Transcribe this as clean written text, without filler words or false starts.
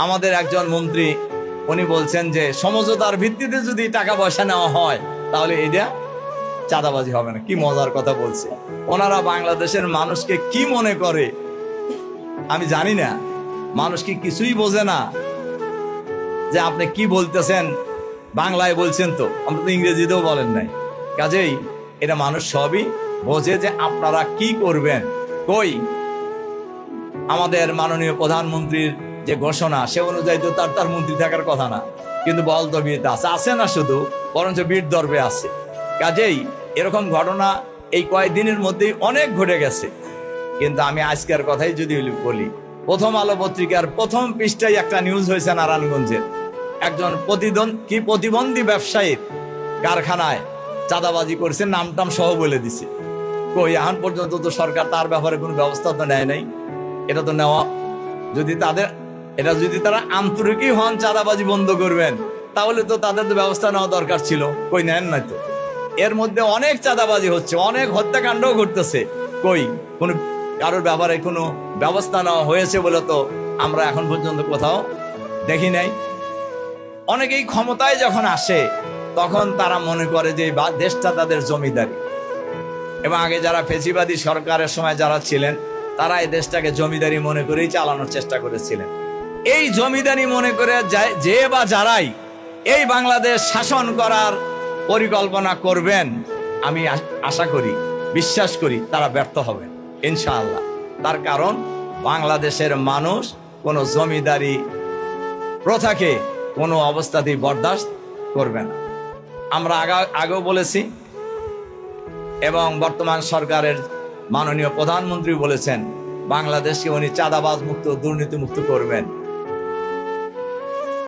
আমাদের একজন মন্ত্রী উনি বলছেন যে সমঝোতার ভিত্তিতে যদি টাকা পয়সা নেওয়া হয় তাহলে এটা চাঁদাবাজি হবে না। কি মজার কথা বলছে। ওনারা বাংলাদেশের মানুষকে কি মনে করে আমি জানি না। মানুষ কি কিছুই বোঝে না যে আপনি কি বলতেছেন? বাংলায় বলছেন তো, আপনি তো ইংরেজিতেও বলেন নাই। কাজেই এটা মানুষ সবই বোঝে যে আপনারা কি করবেন। কই আমাদের মাননীয় প্রধানমন্ত্রীর যে ঘোষণা সে অনুযায়ী তো তার মন্ত্রী থাকার কথা না, কিন্তু বল দরবিতে আছে না শুধু, বরঞ্চ বীর দর্বে আছে। কাজেই এরকম ঘটনা এই কয়েকদিনের মধ্যেই অনেক ঘটে গেছে। কিন্তু আমি আজকের কথাই যদি বলি, প্রথম আলো পত্রিকার প্রথম পৃষ্ঠায় একটা নিউজ হয়েছে নারায়ণগঞ্জের একজন প্রতিবন্ধী ব্যবসায়ীর কারখানায় চাঁদাবাজি করছে, নামটাম সহ বলে দিছে। কই এখন পর্যন্ত তো সরকার তার ব্যাপারে কোনো ব্যবস্থা তো নেয় নাই। এটা তো নেওয়া যদি তারা আন্তরিকই হন চাঁদাবাজি বন্ধ করবেন, তাহলে তো তাদের তো ব্যবস্থা নেওয়া দরকার ছিল। কই নেন নাই তো। এর মধ্যে অনেক চাঁদাবাজি হচ্ছে, অনেক হত্যাকাণ্ডও ঘটতেছে। কই কোন কারোর ব্যাপারে কোনো ব্যবস্থা নেওয়া হয়েছে বলে তো আমরা এখন পর্যন্ত কোথাও দেখি নাই। অনেকেই ক্ষমতায় যখন আসে তখন তারা মনে করে যে দেশটা তাদের জমিদারি, এবং আগে যারা ফেসিবাদী সরকারের সময় যারা ছিলেন তারা এই দেশটাকে জমিদারি মনে করেই চালানোর চেষ্টা করেছিলেন। এই জমিদারি মনে করে যে বা যারাই এই বাংলাদেশ শাসন করার পরিকল্পনা করবেন, আমি আশা করি, বিশ্বাস করি তারা ব্যর্থ হবেন ইনশাআল্লাহ। তার কারণ বাংলাদেশের মানুষ কোনো জমিদারি প্রথাকে কোনো অবস্থাতেই বরদাস্ত করবে না। আমরা আগেও বলেছি, এবং বর্তমান সরকারের মাননীয় প্রধানমন্ত্রী বলেছেন বাংলাদেশকে উনি চাঁদাবাজ মুক্ত, দুর্নীতি মুক্ত করবেন।